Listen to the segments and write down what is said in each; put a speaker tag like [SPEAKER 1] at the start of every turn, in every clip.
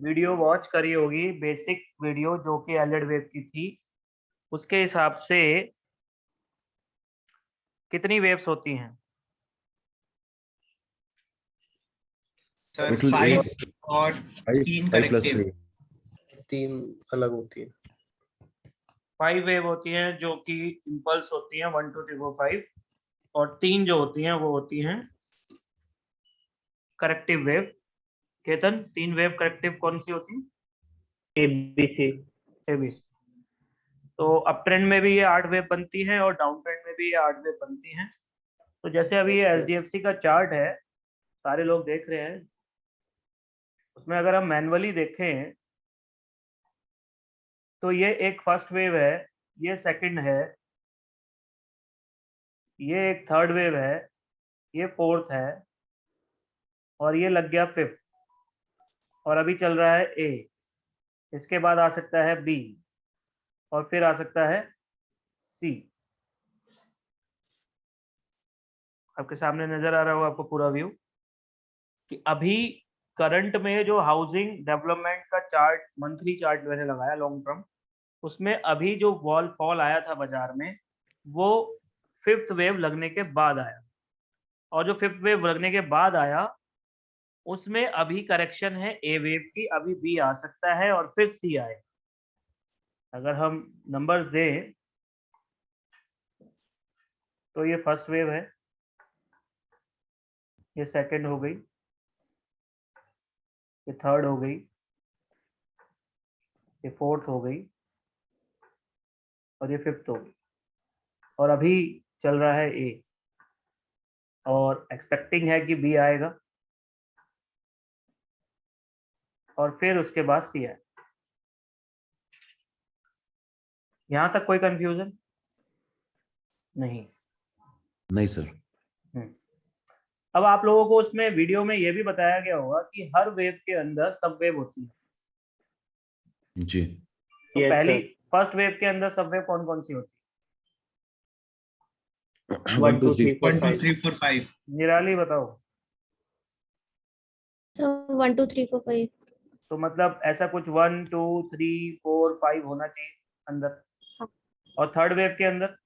[SPEAKER 1] Video watch करी होगी, basic video जो कि एलईडी वेव की थी, उसके हिसाब से कितनी वेव्स होती हैं?
[SPEAKER 2] सर
[SPEAKER 3] It will
[SPEAKER 2] 5
[SPEAKER 3] 8
[SPEAKER 2] और
[SPEAKER 3] 5
[SPEAKER 2] 3
[SPEAKER 3] 5 plus
[SPEAKER 2] करेक्टिव
[SPEAKER 3] 3.
[SPEAKER 4] 3 अलग होती है।
[SPEAKER 1] 5 वेव होती हैं जो कि इम्पल्स होती हैं 1 2 3 4 5, और 3 जो होती हैं वो होती हैं corrective wave. Ketan, 3 wave corrective कौन सी होती है?
[SPEAKER 5] एबीसी।
[SPEAKER 1] एबीसी। तो अप ट्रेंड में भी ये 8 वेव बनती हैं और डाउन ट्रेंड में भी ये 8 वेव बनती हैं। तो जैसे अभी ये एचडीएफसी का चार्ट है, सारे लोग देख रहे हैं, उसमें अगर हम मैनुअली देखें तो ये एक फर्स्ट वेव है, ये सेकंड है, ये एक थर्ड वेव है, ये फोर्थ है, और ये लग गया फिफ्थ, और अभी चल रहा है ए। इसके बाद आ सकता है बी, और फिर आ सकता है सी। आपके सामने नजर आ रहा होगा आपको पूरा व्यू कि अभी करंट में जो हाउसिंग डेवलपमेंट का चार्ट, मंथली चार्ट मैंने लगाया लॉन्ग टर्म, उसमें अभी जो वॉल फॉल आया था बाजार में वो फिफ्थ वेव लगने के बाद आया, और जो फिफ्थ वेव लगने के बाद आया उसमें अभी करेक्शन है ए वेव की, अभी बी आ सकता है और फिर सी आए। अगर हम नंबर्स दें तो ये फर्स्ट वेव है, ये सेकंड हो गई, ये थर्ड हो गई, ये फोर्थ हो गई, और ये फिफ्थ हो गई, और अभी चल रहा है ए, और एक्सपेक्टिंग है कि बी आएगा और फिर उसके बाद सी आए। यहां तक कोई कंफ्यूजन नहीं?
[SPEAKER 3] नहीं सर.
[SPEAKER 1] अब आप लोगों को उसमें वीडियो में ये भी बताया गया होगा कि हर वेव के अंदर सब वेव होती है।
[SPEAKER 3] जी.
[SPEAKER 1] तो
[SPEAKER 5] Yes,
[SPEAKER 1] पहली
[SPEAKER 5] sir.
[SPEAKER 1] फर्स्ट वेव के अंदर सब वेव कौन कौन सी होती
[SPEAKER 5] 1 2 3 4
[SPEAKER 2] 1 2
[SPEAKER 5] 5।
[SPEAKER 2] 3 4 5।
[SPEAKER 1] है? निराली बताओ।
[SPEAKER 6] So 1 2 3 4 5।
[SPEAKER 1] तो मतलब ऐसा कुछ 1 2 3 4 5 होना चाहिए अंदर।
[SPEAKER 6] हाँ।
[SPEAKER 1] और थर्ड वेव के अंदर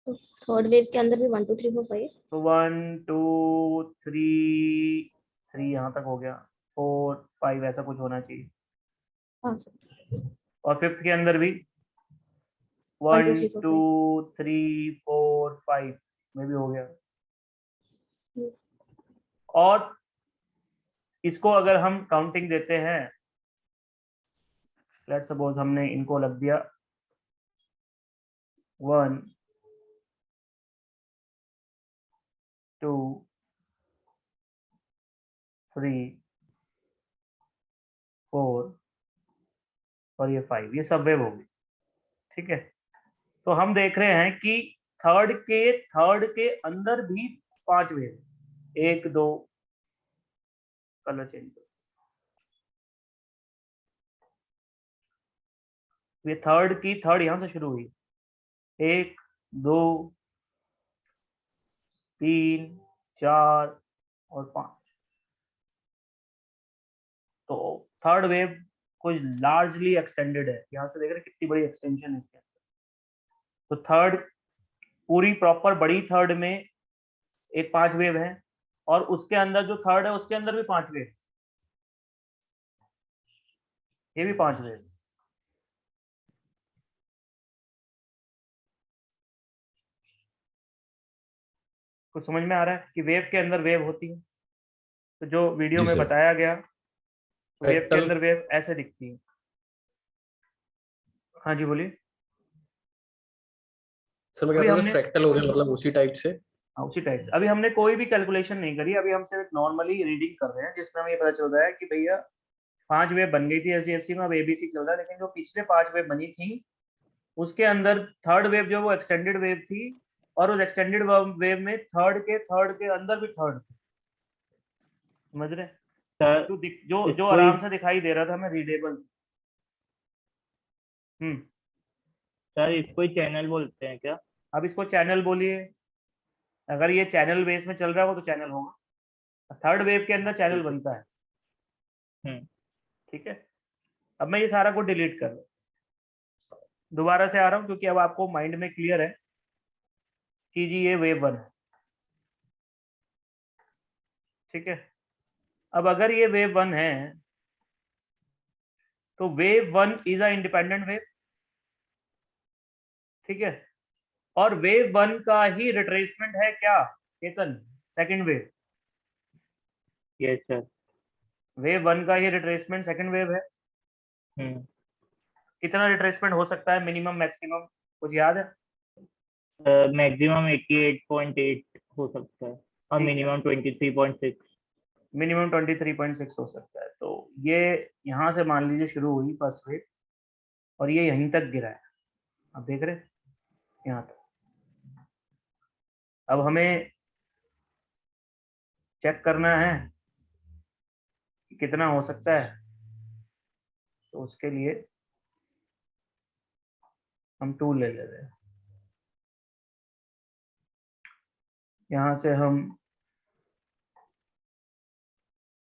[SPEAKER 6] तो थर्ड वेव के अंदर भी 1 2 3 4 5।
[SPEAKER 1] तो 1 2 3 3 यहाँ तक हो गया, 4 5 ऐसा कुछ होना चाहिए।
[SPEAKER 6] हाँ सर।
[SPEAKER 1] और फिफ्थ के अंदर भी
[SPEAKER 6] 1
[SPEAKER 1] 1
[SPEAKER 6] 2 3 4
[SPEAKER 1] 2
[SPEAKER 6] 5।
[SPEAKER 1] 3 4 5 में भी हो गया।
[SPEAKER 6] हम्म।
[SPEAKER 1] और इसको अगर हम काउंटिंग देते हैं, लेट्स सपोज हमने इनको लग दिया 1 2 3 4 और ये 5, ये सब वेव होगी। ठीक है, तो हम देख रहे हैं कि थर्ड के अंदर भी 5 वेव, 1 2, कलर चेंज करो, ये थर्ड यहां से शुरू हुई, 1 2 3 4 और 5। तो थर्ड वेव कुछ लार्जली एक्सटेंडेड है, यहाँ से देख रहे हैं कितनी बड़ी एक्सटेंशन है इसके अंदर। तो थर्ड पूरी प्रॉपर बड़ी थर्ड में एक 5 वेव है, और उसके अंदर जो थर्ड है उसके अंदर भी 5 वेव, ये भी 5 वेव। कुछ समझ में आ रहा है कि वेव के अंदर वेव होती है? तो जो वीडियो
[SPEAKER 3] जी
[SPEAKER 1] में
[SPEAKER 3] सर.
[SPEAKER 1] बताया गया, वेव के
[SPEAKER 4] फ्रैक्टल।
[SPEAKER 1] अंदर वेव ऐसे दिखती है। हाँ जी बोलिए।
[SPEAKER 4] सर मैं
[SPEAKER 1] अभी
[SPEAKER 4] कहता हूँ
[SPEAKER 1] हमने
[SPEAKER 4] फ्रैक्टल हो गया मतलब उसी टाइप से।
[SPEAKER 1] उसी टाइप से अभी हमने कोई भी कैलकुलेशन नहीं करी, अभी हम सिर्फ नॉर्मली रीडिंग कर रहे हैं, जिसमें हमें ये पता चल रहा है कि भैया 5 वेव बन गई थी एचडीएफसी में, अब एबीसी चल रहा है, लेकिन जो पिछले 5 वेव बनी थी उसके अंदर थर्ड वेव जो वो एक्सटेंडेड वेव थी, और उस एक्सटेंडेड वेव में थर्ड के अंदर भी थर्ड, समझ रहे?
[SPEAKER 5] सर
[SPEAKER 1] जो
[SPEAKER 5] इसको
[SPEAKER 1] आराम से दिखाई दे रहा था हमें, रीडेबल।
[SPEAKER 5] सर इसको ही चैनल बोलते हैं क्या?
[SPEAKER 1] अब इसको चैनल बोलिए, अगर ये चैनल बेस में चल रहा हो तो चैनल होगा। थर्ड वेव के अंदर चैनल बनता है। ठीक है, अब मैं ये सारा को डिलीट कर रहा हूँ, दोबारा से आ रहा हूँ क्योंकि अब आपको माइंड में क्लियर है कि जी ये वेव 1 है। ठीक है, अब अगर ये वेव 1 है तो wave 1 is a independent wave. ठीक है, और वेव 1 का ही रिट्रेसमेंट है क्या Ketan, second wave.
[SPEAKER 5] Yes sir.
[SPEAKER 1] Wave 1 का ही रिट्रेसमेंट सेकंड वेव है। कितना रिट्रेसमेंट हो सकता है, मिनिमम मैक्सिमम कुछ याद है?
[SPEAKER 5] मैक्सिमम 88.8 हो सकता है और
[SPEAKER 1] ठीक है।
[SPEAKER 5] मिनिमम 23.6।
[SPEAKER 1] मिनिमम 23.6 हो सकता है। तो ये यहाँ से मान लीजिए शुरू हुई फर्स्ट वेव और ये यहीं तक गिरा है, आप देख रहे हैं यहाँ तक। अब हमें चेक करना है कि कितना हो सकता है, तो उसके लिए हम टूल ले लेते हैं। यहाँ से हम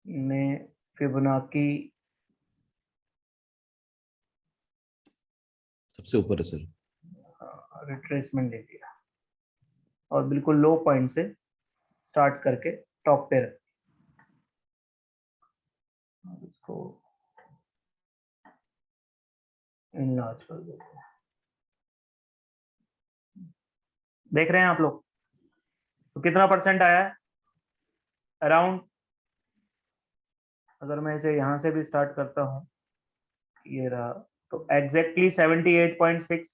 [SPEAKER 1] ने फिबोनाची
[SPEAKER 3] सबसे ऊपर है सर।
[SPEAKER 1] रिट्रेसमेंट ले लिया और बिल्कुल लो पॉइंट से स्टार्ट करके टॉप पे रख इसको इनलार्ज कर देते हैं। देख रहे हैं आप लोग, तो कितना परसेंट आया है अराउंड। अगर मैं इसे यहाँ से भी स्टार्ट करता हूँ, ये रहा, तो एग्जैक्टली 78.6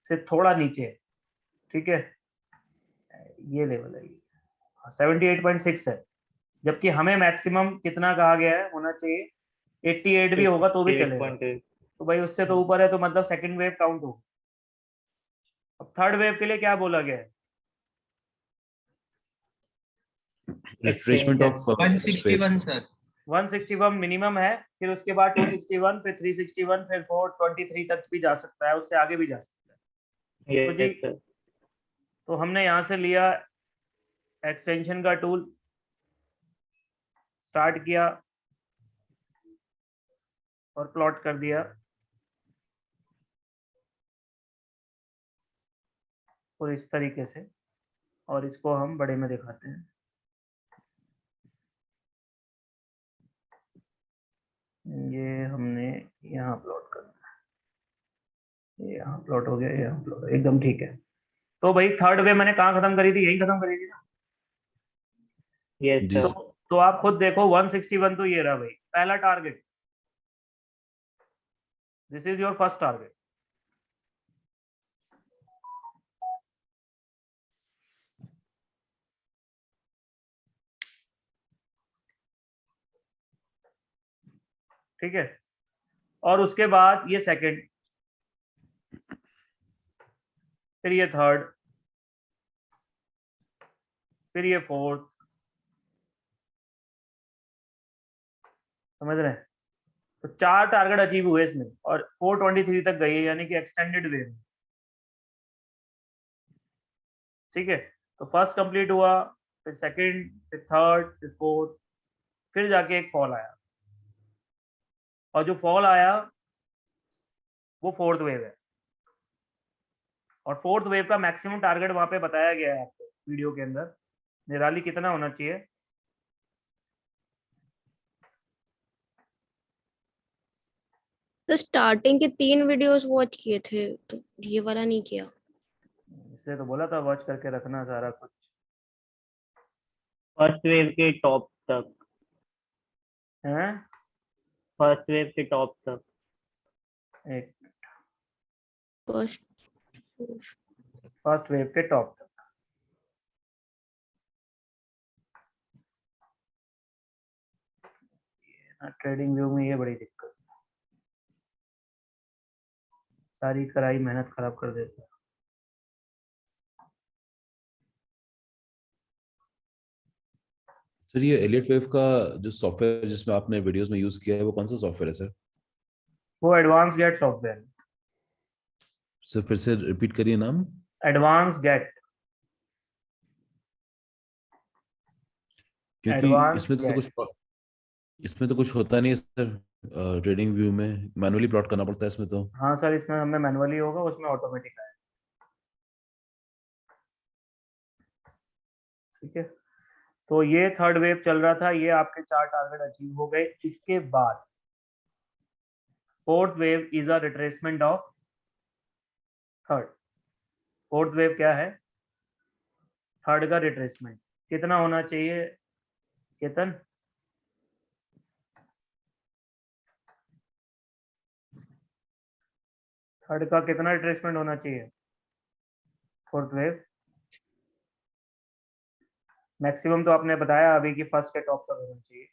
[SPEAKER 1] से थोड़ा नीचे है। ठीक है, ये लेवल है, 78.6 है, जबकि हमें मैक्सिमम कितना कहा गया है होना चाहिए, 88 भी होगा तो भी चलेगा।
[SPEAKER 5] 88.8।
[SPEAKER 1] तो भाई उससे तो ऊपर है, तो मतलब सेकंड वेव काउंट होगा। अब थर्ड वेव के लिए क्या बोला गया है?
[SPEAKER 3] Retracement of
[SPEAKER 2] 161 sir.
[SPEAKER 1] 161 मिनिमम है, फिर उसके बाद 261, फिर 361, फिर 423 तक भी जा सकता है, उससे आगे भी जा सकता है। तो जी,
[SPEAKER 5] यस सर।
[SPEAKER 1] तो हमने यहाँ से लिया एक्सटेंशन का टूल, स्टार्ट किया और प्लॉट कर दिया, और इस तरीके से, और इसको हम बड़े में दिखाते हैं। ये हमने यहाँ प्लॉट करना है, ये यहाँ प्लॉट हो गया, ये यहाँ प्लॉट, एकदम ठीक है। तो भाई थर्ड वे मैंने कहाँ खत्म करी थी, यही खत्म करी थी ना।
[SPEAKER 5] यस
[SPEAKER 3] जी
[SPEAKER 5] सर।
[SPEAKER 3] सर।
[SPEAKER 1] तो आप खुद देखो 161 तो ये रहा भाई पहला target, this is your first target. ठीक है, और उसके बाद ये सेकंड, फिर ये थर्ड, फिर ये फोर्थ, समझ रहे हैं? तो 4 टारगेट अचीव हुए इसमें और 423 तक गई है, यानी कि एक्सटेंडेड वेव। ठीक है, तो फर्स्ट कंप्लीट हुआ, फिर सेकंड, फिर थर्ड, फिर फोर्थ, फिर जाके एक फॉल आया, और जो फॉल आया वो फोर्थ वेव है। और फोर्थ वेव का मैक्सिमम टारगेट वहां पे बताया गया है आपको वीडियो के अंदर, निराली कितना होना चाहिए।
[SPEAKER 6] तो स्टार्टिंग के 3 वीडियोस वॉच किए थे, तो ये वाला नहीं किया।
[SPEAKER 1] इसलिए तो बोला था वॉच करके रखना सारा कुछ।
[SPEAKER 5] फर्स्ट वेव के टॉप तक।
[SPEAKER 1] हैं,
[SPEAKER 5] फर्स्ट वेव के टॉप तक।
[SPEAKER 1] एक
[SPEAKER 6] फर्स्ट
[SPEAKER 1] फर्स्ट वेव के टॉप तक। ट्रेडिंग व्यू में ये बड़ी दिक्कत, सारी कराई मेहनत खराब कर देता है।
[SPEAKER 3] सर ये एलियट वेव का जो सॉफ्टवेयर जिसमें आपने वीडियोस में यूज किया है वो कौन सा सॉफ्टवेयर है सर?
[SPEAKER 1] वो एडवांस गेट सॉफ्टवेयर।
[SPEAKER 3] सर फिर से रिपीट करिए नाम।
[SPEAKER 1] एडवांस गेट,
[SPEAKER 3] क्योंकि
[SPEAKER 1] एडवांस
[SPEAKER 3] इसमें तो
[SPEAKER 1] गेट।
[SPEAKER 3] कुछ इसमें तो कुछ होता नहीं है सर, ट्रेडिंग व्यू में मैनुअली प्लॉट करना पड़ता है इसमें तो।
[SPEAKER 1] हाँ सर, इसमें हमें मैनुअली होगा, उसमें ऑटोमेटिक आएगा। ठीक है, तो ये थर्ड वेव चल रहा था, ये आपके 4 टारगेट अचीव हो गए। इसके बाद fourth wave is a retracement of third. Fourth wave क्या है? थर्ड का रिट्रेसमेंट। कितना होना चाहिए केतन? थर्ड का कितना रिट्रेसमेंट होना चाहिए फोर्थ वेव? मैक्सिमम तो आपने बताया अभी कि फर्स्ट के टॉप तक होना चाहिए।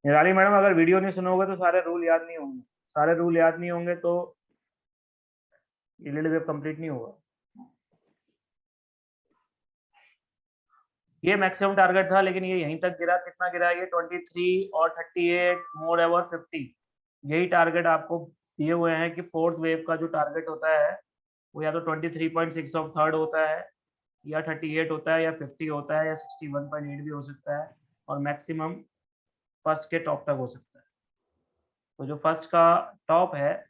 [SPEAKER 1] निराली मैडम, अगर वीडियो नहीं सुनोगे तो सारे रूल याद नहीं होंगे। सारे रूल याद नहीं होंगे तो ये लीड वेव कंप्लीट नहीं होगा। ये मैक्सिमम टारगेट था, लेकिन ये यहीं तक गिरा। कितना गिरा? ये 23 और 38 मोर एवर 50। यही टारगेट आपको दिए हुए हैं कि फोर्थ वेव का जो टारगेट होता है वो या तो 23.6 ऑफ थर्ड होता है, या 38 होता है, या 50 होता है, या 61.8 भी हो सकता है, और मैक्सिमम फर्स्ट के टॉप तक हो सकता है। तो जो फर्स्ट का टॉप है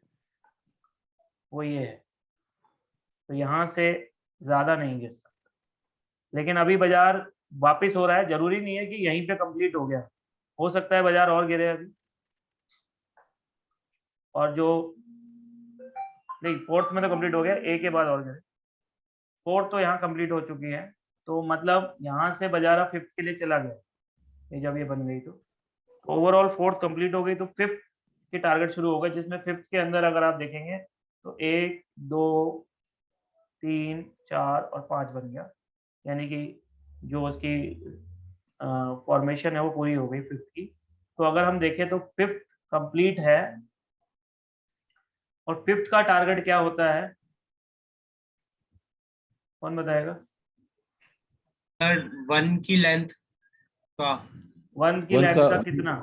[SPEAKER 1] वो ये है, तो यहाँ से ज़्यादा नहीं गिर सकता। लेकिन अभी बाजार वापस हो रहा है, जरूरी नहीं है कि यहीं पे कंप्लीट हो गया, हो सकता है बाजार और गिरे अभी। और जो नहीं, फोर्थ में तो कंप्लीट हो गया, ए के बाद और गिरे। फोर्थ तो यहाँ कंप्लीट हो चुकी है, तो मतलब यहाँ से बाजार फिफ्थ के लिए चला गया, ये जब ये बन गई तो ओवरऑल फोर्थ कंप्लीट हो गई, तो फिफ्थ के टारगेट शुरू हो गए, जिसमें फिफ्थ के अंदर अगर आप देखेंगे तो 1 2 3 4 और 5 बन गया, यानी कि जो उसकी फॉर्मेशन है वो पूरी हो गई फिफ्थ की। तो अगर हम देखें तो फिफ्थ कंप्लीट है, और फिफ्थ का टारगेट क्या होता है, कौन बताएगा?
[SPEAKER 2] सर 1 की लेंथ का।
[SPEAKER 1] 1 की
[SPEAKER 3] वन
[SPEAKER 1] लेंथ
[SPEAKER 3] का
[SPEAKER 1] का कितना?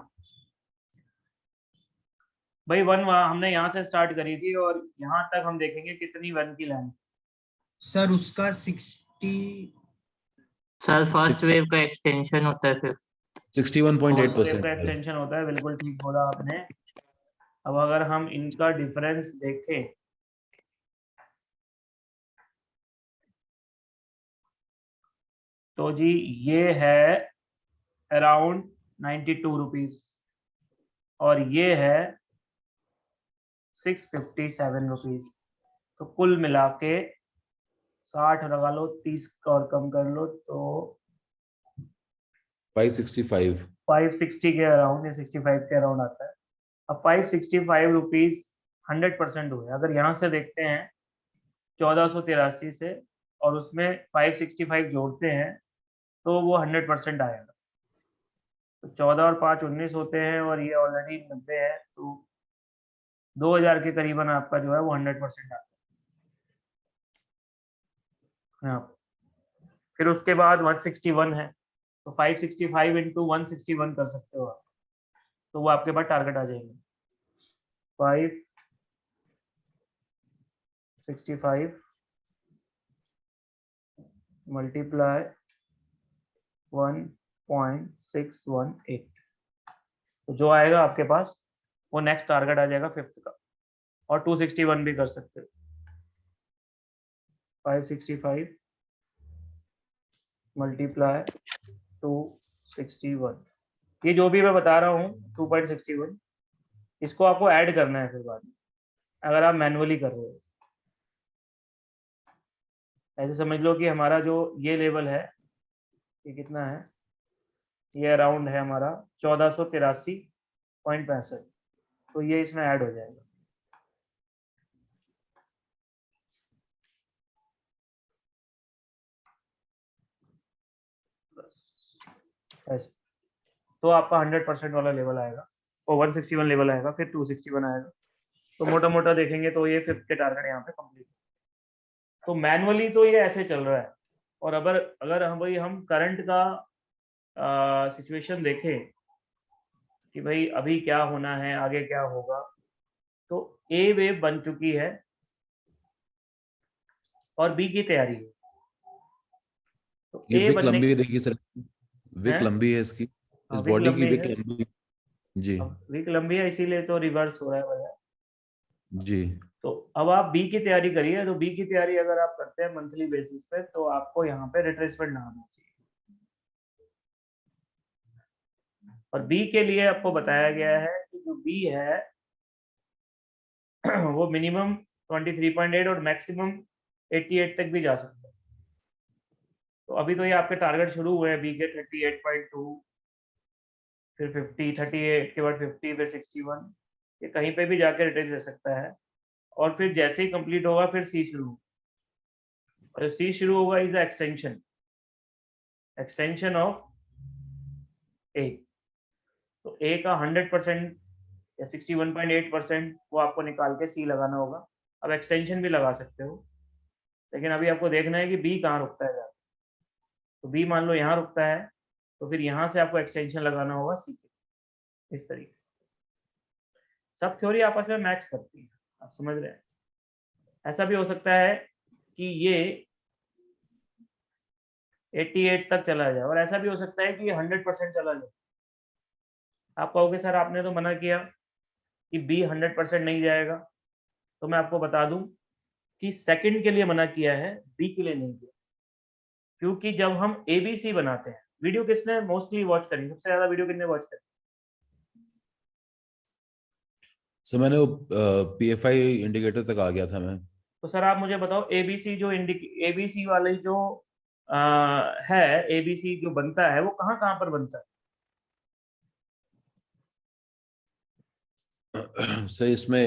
[SPEAKER 1] भाई 1 हमने यहाँ से स्टार्ट करी थी, और यहाँ तक हम देखेंगे कितनी 1 की लेंथ।
[SPEAKER 2] सर उसका 60।
[SPEAKER 5] सर फर्स्ट वेव का एक्सटेंशन होता है फिर।
[SPEAKER 3] 61.8%
[SPEAKER 1] का एक्सटेंशन होता है, बिल्कुल ठीक बोला आपने। अब अगर हम इनका डिफरेंस देखें तो जी ये है अराउंड 92 रुपीज, और ये है 657 रुपीज। तो कुल मिला के 60 लगा लो, 30 का और कम कर लो तो
[SPEAKER 3] 565।
[SPEAKER 1] 560 के अराउंड या 65 के अराउंड आता है। अब 565 रुपीज 100% हुए। अगर यहाँ से देखते हैं 1483 से, और उसमें 565 जोड़ते हैं तो वो 100% आएगा। तो 14 और 5 19 होते हैं, और ये ऑलरेडी 90 है, तो 2000 के करीबन आपका जो है वो 100% आता है यहाँ पे। फिर उसके बाद 161 है, तो 565 इंटू 161 कर सकते हो आप, तो वो आपके पास टारगेट आ जाएंगे। 565 मल्टीप्लाई 1.618, तो जो आएगा आपके पास वो नेक्स्ट टारगेट आ जाएगा फिफ्थ का। और 261 भी कर सकते हो। 565 मल्टीप्लाई 261, ये जो भी मैं बता रहा हूँ 2.61, इसको आपको ऐड करना है फिर बाद में, अगर आप मैनुअली कर रहे हो। ऐसे समझ लो कि हमारा जो ये लेवल है, ये कितना है, ये अराउंड है हमारा 1483.65, तो ये इसमें ऐड हो जाएगा। ऐसे तो आपका 100% वाला लेवल आएगा, और 161 लेवल आएगा, फिर 261 आएगा। तो मोटा मोटा देखेंगे तो ये फिफ्थ के टारगेट यहाँ पे कंप्लीट। तो मैनुअली तो ये ऐसे चल रहा है। और अगर अगर हम करंट का सिचुएशन देखें कि भाई अभी क्या होना है, आगे क्या होगा, तो ए वेव बन चुकी है और बी की तैयारी है। तो
[SPEAKER 3] ये
[SPEAKER 1] ए
[SPEAKER 3] विक
[SPEAKER 1] बनने
[SPEAKER 3] लंबी है, देखिए सर, विक
[SPEAKER 1] है,
[SPEAKER 3] लंबी है इसकी। इस
[SPEAKER 1] वीक
[SPEAKER 3] बॉडी की
[SPEAKER 1] लंबी
[SPEAKER 3] विक
[SPEAKER 1] है,
[SPEAKER 3] लंबी। जी
[SPEAKER 1] अब वीक लंबी है इसीलिए तो रिवर्स हो रहा है वजह।
[SPEAKER 3] जी।
[SPEAKER 1] तो अब आप बी की तैयारी करिए, तो बी की तैयारी अगर आप करते हैं मंथली बेसिस पे तो आपको यहाँ पे रिट्रेसमेंट लगाना चाहिए। और बी के लिए आपको बताया गया है कि जो बी है वो मिनिमम 23.8 और मैक्सिमम 88 तक भी जा सकता है। तो अभी तो ये आपके टारगेट शुरू हुए हैं बी के 38.2, फिर 50, 38 के बाद 50, फिर 61, ये कहीं पे भी जाके रिटेल दे सकता है। और फिर जैसे ही कंप्लीट होगा फिर सी शुरू होगा, और सी शुरू होगा इज एक्सटेंशन ऑफ ए। तो ए का 100% या 61.8% वो आपको निकाल के सी लगाना होगा। अब एक्सटेंशन भी लगा सकते हो, लेकिन अभी आपको देखना है कि बी कहाँ रुकता है जाकर। तो बी मान लो यहाँ रुकता है, तो फिर यहाँ से आपको एक्सटेंशन लगाना होगा सी के, इस तरीके। सब थ्योरी आपस में मैच करती है, आप समझ रहे हैं। ऐसा भी हो सकता है कि ये 88 तक चला जाए, और ऐसा भी हो सकता है कि ये 100% चला जाए। आप कहोगे सर आपने तो मना किया कि बी 100% नहीं जाएगा, तो मैं आपको बता दूं कि सेकंड के लिए मना किया है, बी के लिए नहीं किया। क्योंकि जब हम एबीसी बनाते हैं, वीडियो किसने मोस्टली वॉच करी, सबसे ज्यादा वीडियो किसने वॉच करी?
[SPEAKER 3] सर मैंने वो पीएफआई इंडिकेटर तक आ गया था मैं।
[SPEAKER 1] तो सर आप मुझे बताओ एबीसी जो एबीसी वाली जो है, एबीसी जो बनता है वो कहाँ कहाँ पर बनता है?
[SPEAKER 3] सर इसमें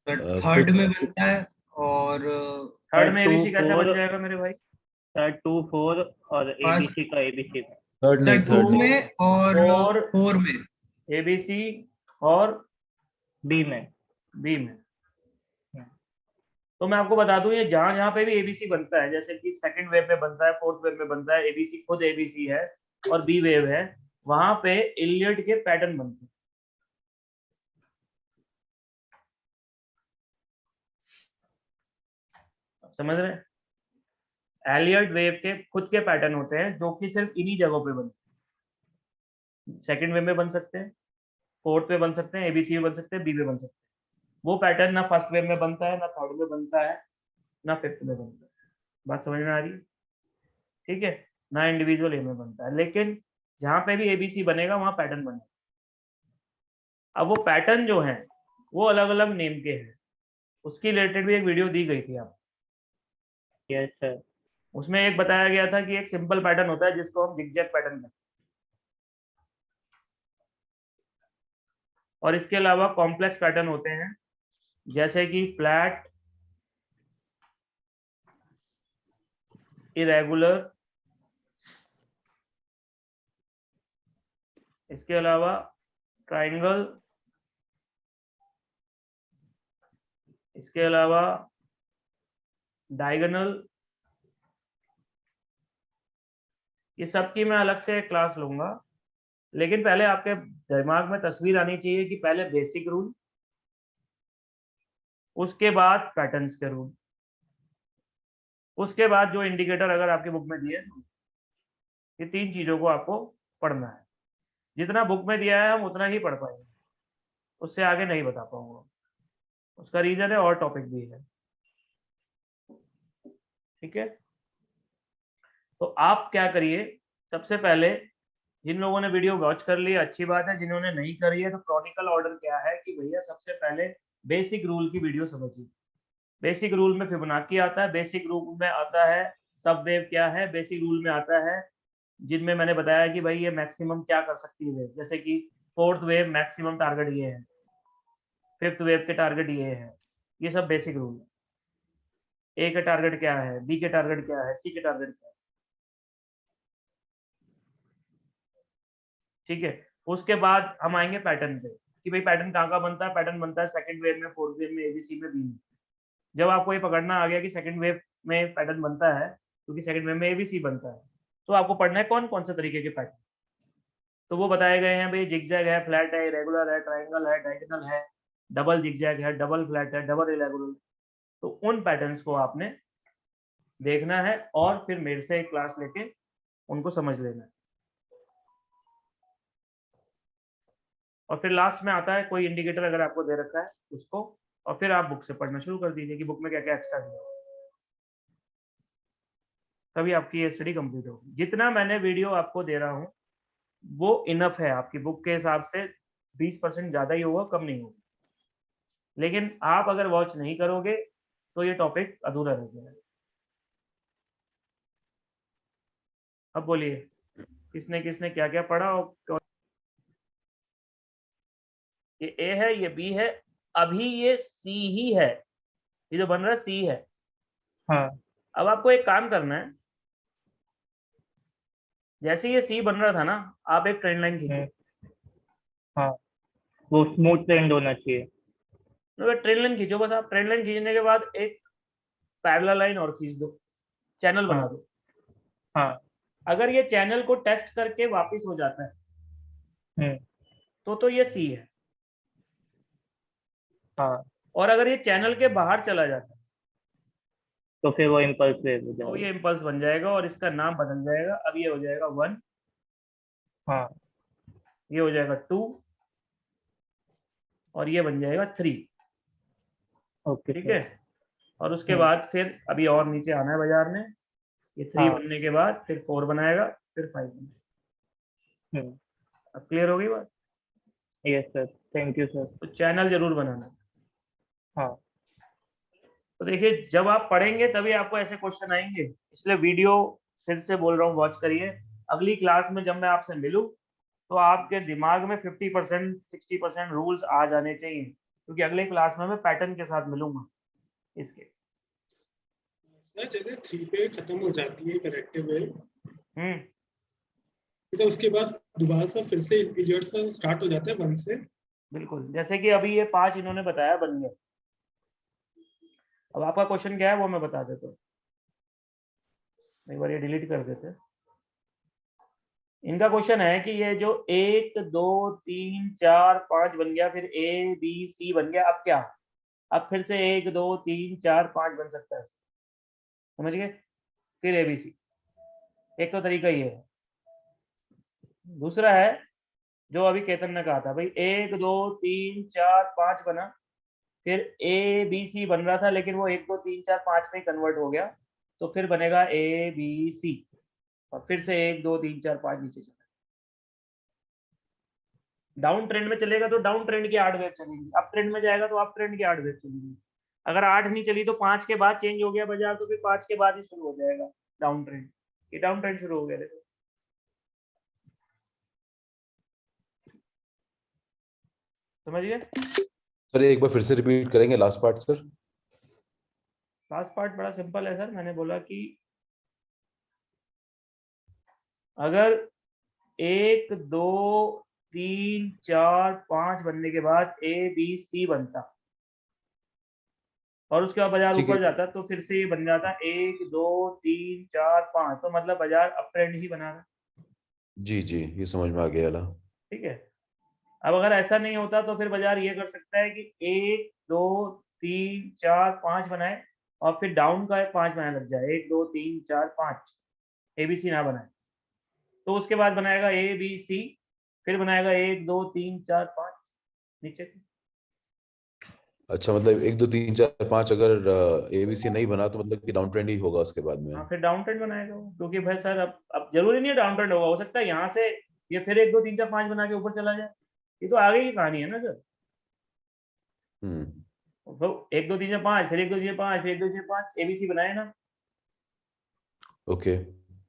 [SPEAKER 2] थर्ड में बनता है, और
[SPEAKER 1] थर्ड में
[SPEAKER 5] 2,
[SPEAKER 1] एबीसी कैसे बन
[SPEAKER 5] 4,
[SPEAKER 1] जाएगा मेरे भाई?
[SPEAKER 5] सर 2, 4 और
[SPEAKER 2] फर्स्ट
[SPEAKER 5] एबीसी का एबीसी में।
[SPEAKER 3] थर्ड
[SPEAKER 2] सर
[SPEAKER 3] नहीं,
[SPEAKER 2] 2
[SPEAKER 3] थर्ड नहीं।
[SPEAKER 2] में और
[SPEAKER 1] और
[SPEAKER 2] 4 में।
[SPEAKER 1] एबीसी और
[SPEAKER 5] बी में।
[SPEAKER 1] बी में। तो मैं आपको बता दूं, ये जहां जहां पे भी एबीसी बनता है, जैसे कि सेकंड वेव में बनता है, फोर्थ वेव में बनता है, एबीसी खुद एबीसी है और बी वेव है, वहां पे इलियट के पैटर्न बनते हैं। समझ रहे हैं? एलियट वेव के खुद के पैटर्न होते हैं जो कि सिर्फ इन्हीं जगहों पे बनते हैं। सेकंड वेव में बन सकते हैं, फोर्थ में बन सकते हैं, एबीसी में बन सकते हैं, बी में बन सकते हैं। वो पैटर्न ना फर्स्ट वेव में बनता है, ना थर्ड में बनता है, ना फिफ्थ में बनता है। बात समझ में आ रही है? ठीक है, ना इंडिविजुअल ए में बनता है, लेकिन जहां पे भी एबीसी बनेगा वहां पैटर्न बनेगा। अब वो पैटर्न जो है वो अलग अलग नेम के हैं, उसकी रिलेटेड भी एक वीडियो दी गई थी आप।
[SPEAKER 5] Yes sir.
[SPEAKER 1] उसमें एक बताया गया था कि एक सिंपल पैटर्न होता है जिसको हम जिगजैग पैटर्न कहते हैं, और इसके अलावा कॉम्प्लेक्स पैटर्न होते हैं जैसे कि फ्लैट, इरेगुलर, इसके अलावा ट्राइंगल, इसके अलावा डायगोनल। ये सब की मैं अलग से क्लास लूंगा, लेकिन पहले आपके दिमाग में तस्वीर आनी चाहिए कि पहले बेसिक रूल, उसके बाद पैटर्न्स के रूल, उसके बाद जो इंडिकेटर अगर आपकी बुक में दिए, ये तीन चीजों को आपको पढ़ना है। जितना बुक में दिया है हम उतना ही पढ़ पाएंगे, उससे आगे नहीं बता पाऊंगा। उसका रीजन है और टॉपिक भी है। ठीक है, तो आप क्या करिए, सबसे पहले जिन लोगों ने वीडियो वॉच कर लिया अच्छी बात है, जिन्होंने नहीं करी है तो क्रॉनिकल ऑर्डर क्या है कि भैया सबसे पहले बेसिक रूल की वीडियो समझिए। बेसिक रूल में फिबोनाची आता है, बेसिक रूल में आता है सब वेव क्या है, बेसिक रूल में आता है जिनमें मैंने बताया कि भाई ये मैक्सिमम क्या कर सकती है वेव, जैसे कि फोर्थ वेव मैक्सिमम टारगेट ये है, फिफ्थ वेव के टारगेट ये है, ये सब बेसिक रूल है। ए का टारगेट क्या है, बी के टारगेट क्या है, सी के टारगेट क्या है। ठीक है, उसके बाद हम आएंगे पैटर्न पे कि भाई पैटर्न कहाँ का बनता है। पैटर्न बनता है सेकंड वेव में, फोर्थ वेव में, एबीसी में, बी में। जब आपको ये पकड़ना आ गया कि सेकंड वेव में पैटर्न बनता है क्योंकि सेकंड वेव में एबीसी बनता है, तो आपको पढ़ना है कौन कौन से तरीके के पैटर्न। तो वो बताए गए हैं भाई, जिगजैग है, फ्लैट है, इरेगुलर है, ट्राइंगल है, डायगोनल है, डबल जिगजैग है, डबल फ्लैट है, डबल इरेगुलर। तो उन पैटर्न्स को आपने देखना है और फिर मेरे से एक क्लास लेके उनको समझ लेना है। और फिर लास्ट में आता है कोई इंडिकेटर अगर आपको दे रखा है उसको, और फिर आप बुक से पढ़ना शुरू कर दीजिए कि बुक में क्या क्या एक्स्ट्रा दिया हुआ है। तभी आपकी ये स्टडी कंप्लीट होगी। जितना मैंने वीडियो आपको दे रहा हूँ वो इनफ है, आपकी बुक के हिसाब से 20% ज़्यादा ही होगा, कम नहीं होगा। लेकिन आप अगर वॉच नहीं करोगे तो ये टॉपिक अधूरा रह जाएगा। अब बोलिए किसने किसने क्या क्या पढ़ा और ये ए है, ये बी है, अभी ये सी ही है, ये जो बन रहा है सी है।
[SPEAKER 5] हाँ
[SPEAKER 1] अब आपको एक काम करना है, जैसे ये सी बन रहा था ना, आप एक ट्रेंड लाइन खींचो।
[SPEAKER 5] हाँ, वो स्मूथ ट्रेंड होना चाहिए।
[SPEAKER 1] ट्रेंड लाइन खींचो बस। आप ट्रेंड लाइन खींचने के बाद एक पैरेलल लाइन और खींच दो, चैनल बना
[SPEAKER 5] हाँ।
[SPEAKER 1] दो।
[SPEAKER 5] हाँ।
[SPEAKER 1] अगर ये चैनल को टेस्ट करके वापस हो जाता है तो ये सी है।
[SPEAKER 5] हाँ,
[SPEAKER 1] और अगर ये चैनल के बाहर चला जाता है
[SPEAKER 5] तो फिर वो इम्पल्स वेव हो
[SPEAKER 1] तो ये
[SPEAKER 5] जाएगा।
[SPEAKER 1] इम्पल्स बन जाएगा और इसका नाम बदल जाएगा। अब ये हो जाएगा 1,
[SPEAKER 5] हाँ।
[SPEAKER 1] ये हो जाएगा 2 और ये बन जाएगा 3।
[SPEAKER 5] ओके
[SPEAKER 1] ठीक
[SPEAKER 5] सर।
[SPEAKER 1] है। और उसके बाद फिर अभी और नीचे आना है बाजार में, ये 3
[SPEAKER 5] हाँ।
[SPEAKER 1] बनने के बाद फिर 4 बनाएगा, फिर 5 बनाएगा। अब क्लियर हो गई बात?
[SPEAKER 5] Yes sir, thank you sir.
[SPEAKER 1] तो चैनल जरूर बनाना।
[SPEAKER 5] हाँ।
[SPEAKER 1] तो देखिए जब आप पढ़ेंगे तभी आपको ऐसे क्वेश्चन आएंगे, इसलिए वीडियो फिर से बोल रहा हूँ वॉच करिए। अगली क्लास में जब मैं आपसे मिलूं तो आपके दिमाग में 50% 60% रूल्स आ जाने चाहिए, क्योंकि अगले क्लास में मैं पैटर्न के साथ मिलूंगा इसके।
[SPEAKER 7] सर जैसे 3 पे खत्म हो जाती है करेक्टिव वेव,
[SPEAKER 1] हम्म,
[SPEAKER 7] तो उसके बाद दोबारा से फिर से इडियट स्टार्ट हो जाता है 1 से।
[SPEAKER 1] बिल्कुल। जैसे कि अभी ये 5 इन्होंने बताया बन गया। अब आपका क्वेश्चन क्या है वो मैं बता देता हूँ, एक बार ये डिलीट कर देते हैं। इनका क्वेश्चन है कि ये जो 1 2 3 4 5 बन गया, फिर ए बी सी बन गया, अब क्या? अब फिर से 1 2 3 4 5 बन सकता है, समझ गए? फिर ए बी सी। एक तो तरीका ये है। दूसरा है जो अभी केतन ने कहा था, भाई 1 2 3 4 5 बना, फिर ए बी सी बन रहा था लेकिन वो 1 2 3 4 5 में कन्वर्ट हो गया, तो फिर बनेगा ए बी सी, और फिर से 1 2 3 4 5 नीचे चला। डाउन ट्रेंड में चलेगा तो डाउन ट्रेंड की 8 वेव चलेगी, अप ट्रेंड में जाएगा तो अप ट्रेंड की 8 वेव चलेगी। अगर 8 नहीं चली तो 5 के बाद चेंज हो गया बाजार, तो फिर 5 के बाद ही शुरू हो जाएगा डाउन ट्रेंड। ये डाउन ट्रेंड शुरू हो गया, देखो समझ गए?
[SPEAKER 3] सर एक बार फिर से रिपीट करेंगे last part sir.
[SPEAKER 1] Last part बड़ा सिंपल है सर। मैंने बोला कि अगर 1 2 3 4 5 बनने के बाद ए बी सी बनता और उसके बाद बाजार
[SPEAKER 3] ठीक
[SPEAKER 1] ऊपर
[SPEAKER 3] है।
[SPEAKER 1] जाता, तो फिर से ये बन जाता 1 2 3 4 5, तो मतलब बाजार अप ट्रेंड ही बना रहा।
[SPEAKER 3] जी जी ये समझ में आ गया ला।
[SPEAKER 1] ठीक है। अब अगर ऐसा नहीं होता तो फिर बाजार ये कर सकता है कि 1 2 3 4 5 बनाए और फिर डाउन का 5 बनाने लग जाए, 1 2 3 4 5, एबीसी ना बनाए, तो उसके बाद बनाएगा ए बी सी, फिर बनाएगा 1 2 3 4 5 नीचे।
[SPEAKER 3] अच्छा मतलब 1 2 3 4 5 अगर एबीसी नहीं बना तो मतलब कि डाउन ट्रेंड ही होगा उसके बाद में।
[SPEAKER 1] हाँ फिर डाउन ट्रेंड बनाएगा वो, क्योंकि भाई सर अब जरूरी नहीं है डाउन ट्रेंड होगा, हो सकता है यहाँ से ये फिर 1 2 3 4 5 बना के ऊपर चला जाए। ये तो आगे की कहानी है ना सर। तो 1 2 3 4 5, फिर 1 2 3 4 5, फिर 1 2 3 4 5, एबीसी बनाए ना।
[SPEAKER 3] ओके।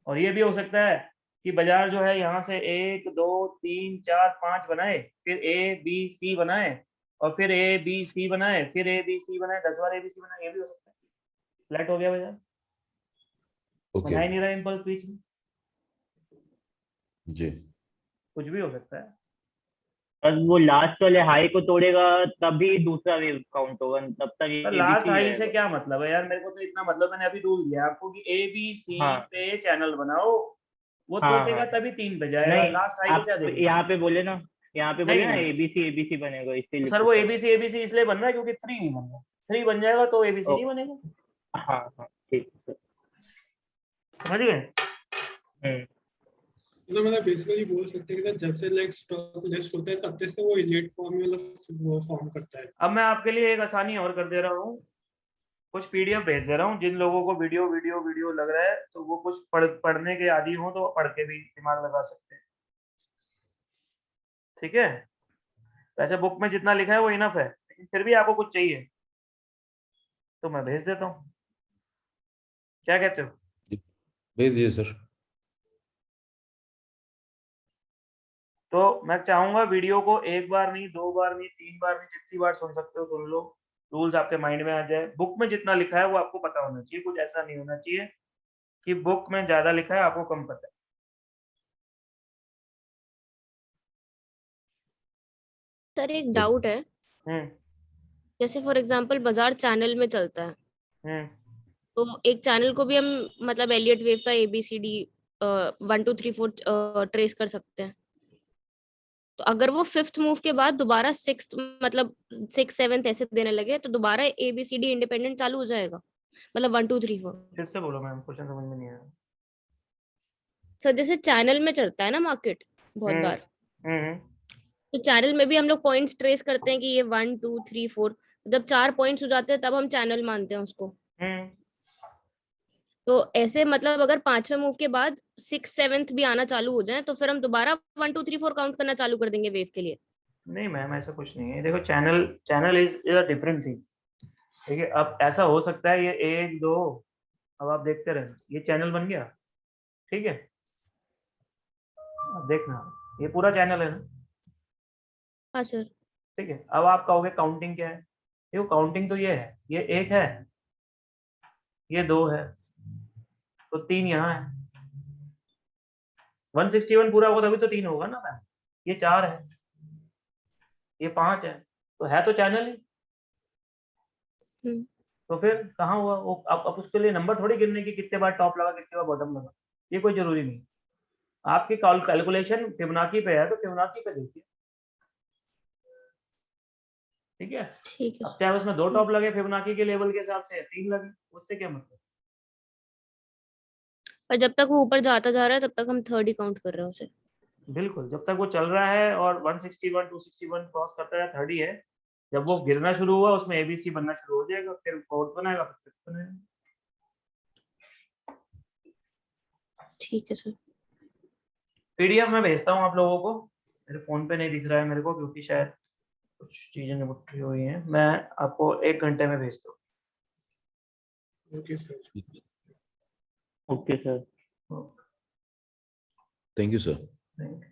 [SPEAKER 1] और ये भी हो सकता है कि बाजार जो है यहाँ से 1 2 3 4 5 बनाए, फिर ए बी सी बनाए, और फिर ए बी सी बनाए, फिर ए बी सी बनाए, 10 बार ए बी सी बनाए, ये भी हो सकता है। फ्लैट हो गया बाजार,
[SPEAKER 3] ओके
[SPEAKER 1] बना ही नहीं रहा इम्पल्स बीच में,
[SPEAKER 3] जी।
[SPEAKER 1] कुछ भी हो सकता है।
[SPEAKER 5] और वो लास्ट वाले हाई को तोड़ेगा तभी दूसरा वेव काउंट होगा, तब तक
[SPEAKER 1] तो
[SPEAKER 5] ABC
[SPEAKER 1] लास्ट हाई से
[SPEAKER 5] रहेगा।
[SPEAKER 1] क्या मतलब है यार? मेरे को तो इतना मतलब, मैंने अभी रूल दिया आपको कि ए बी सी
[SPEAKER 5] हाँ।
[SPEAKER 1] पे चैनल बनाओ, वो
[SPEAKER 5] हाँ
[SPEAKER 1] टूटेगा
[SPEAKER 5] हाँ।
[SPEAKER 1] तभी 3 पे जाएगा।
[SPEAKER 5] नहीं,
[SPEAKER 1] लास्ट हाई को क्या
[SPEAKER 5] आप
[SPEAKER 1] देखें?
[SPEAKER 5] यहाँ पे बोले ना, यहाँ पे बोले
[SPEAKER 1] नहीं
[SPEAKER 5] ना
[SPEAKER 1] नहीं
[SPEAKER 5] एबीसी बनेगा, इसलिए
[SPEAKER 1] सर, वो एबीसी इसलिए बन रहा है क्योंकि 3 नहीं बन रहा। 3 बन जाएगा तो एबीसी नहीं बनेगा,
[SPEAKER 5] हाँ हाँ ठीक है।
[SPEAKER 1] समझ गए?
[SPEAKER 5] हम्म।
[SPEAKER 7] मतलब बेसिकली बोल सकते हैं कि जब से लाइक स्टॉक लिस्ट होता है तब से वो इलीट फॉर्म में मतलब वो फॉर्म करता है।
[SPEAKER 1] अब मैं आपके लिए एक आसानी और कर दे रहा हूँ, कुछ पीडीएफ भेज दे रहा हूँ। जिन लोगों को वीडियो वीडियो वीडियो लग रहा है तो वो कुछ पढ़ने के आदी हो तो पढ़ के भी दिमाग लगा सकते हैं, ठीक है। वैसे बुक में जितना लिखा है वो इनफ है, लेकिन फिर भी आपको कुछ चाहिए तो मैं भेज देता हूँ, क्या कहते हो?
[SPEAKER 3] भेज दीजिए सर।
[SPEAKER 1] तो मैं चाहूंगा वीडियो को एक बार नहीं, 2 बार नहीं, 3 बार नहीं, जितनी बार सुन सकते हो सुन लो, रूल्स आपके माइंड में आ जाए। बुक में जितना लिखा है वो आपको पता होना चाहिए, कुछ ऐसा नहीं होना चाहिए कि बुक में ज्यादा लिखा है आपको कम पता
[SPEAKER 6] सर एक डाउट है,
[SPEAKER 1] है।
[SPEAKER 6] जैसे फॉर एग्जांपल बाजार चैनल में चलता है,
[SPEAKER 1] हम्म
[SPEAKER 6] तो एक चैनल को भी हम मतलब एलियट वेव का ABCD 1 2 3 4 ट्रेस कर सकते हैं। तो अगर वो 5th मूव के बाद दोबारा 6th मतलब 6 7th ऐसे देने लगे तो दोबारा ABCD इंडिपेंडेंट चालू हो जाएगा, मतलब 1 2 3 4।
[SPEAKER 1] फिर से बोलो मैम, क्वेश्चन समझ में नहीं आया।
[SPEAKER 6] सर जैसे चैनल में चलता है ना मार्केट बहुत बार,
[SPEAKER 1] हम्म
[SPEAKER 6] तो चैनल में भी हम लोग पॉइंट्स ट्रेस करते हैं कि ये 1 2 3 4, जब 4 पॉइंट्स हो जाते हैं तब हम चैनल मानते हैं उसको।
[SPEAKER 1] हम्म
[SPEAKER 6] तो ऐसे मतलब अगर 5वें मूव के बाद 6 7th भी आना चालू हो जाए तो फिर हम दोबारा 1 2 3 4 काउंट करना चालू कर देंगे वेव के लिए।
[SPEAKER 1] नहीं मैम, ऐसा कुछ नहीं है। देखो, channel channel is a different thing, ठीक है। अब ऐसा हो सकता है ये 1 2, अब आप देखते रहे ये चैनल बन गया, ठीक है। अब देखना, ये पूरा चैनल है ना,
[SPEAKER 6] हाँ सर।
[SPEAKER 1] ठीक है। अब आप कहोगे काउंटिंग क्या है? देखो काउंटिंग तो ये है, ये 1 है, ये 2 है, तो 3 यहाँ है। 161 पूरा होगा तभी तो 3 होगा ना मैम। ये 4 है, ये 5 है, तो है तो चैनल ही।
[SPEAKER 6] हम्म,
[SPEAKER 1] तो फिर कहाँ हुआ वो? अब उसके लिए नंबर थोड़ी गिनने की कितने बार टॉप लगा कितने बार बॉटम लगा, ये कोई जरूरी नहीं। आपकी कैलकुलेशन फिबोनाची पे है तो फिबोनाची पे देखिए, ठीक है।
[SPEAKER 6] ठीक है।
[SPEAKER 1] अब चाहे उसमें 2 टॉप लगे फिबोनाची के लेवल के हिसाब से, 3 लगे, उससे क्या मतलब।
[SPEAKER 6] पर जब तक वो ऊपर जाता जा रहा है तब तक हम 3rd ही काउंट कर रहे हैं उसे।
[SPEAKER 1] बिल्कुल, जब तक वो चल रहा है और 161 261 क्रॉस करता है 30 है, जब वो गिरना शुरू हुआ उसमें एबीसी बनना शुरू हो जाएगा, फिर 4th बनाएगा, फिर 5th बनाएगा।
[SPEAKER 6] ठीक है सर।
[SPEAKER 1] पीडीएफ में भेजता हूँ आप लोगों को, मेरे फोन पे नहीं दिख रहा है मेरे को क्योंकि शायद कुछ चीजें निपटी हुई हैं। मैं आपको 1 घंटे में भेजता हूँ।
[SPEAKER 7] Okay sir.
[SPEAKER 5] Okay sir.
[SPEAKER 3] Thank you sir.
[SPEAKER 1] Thank you.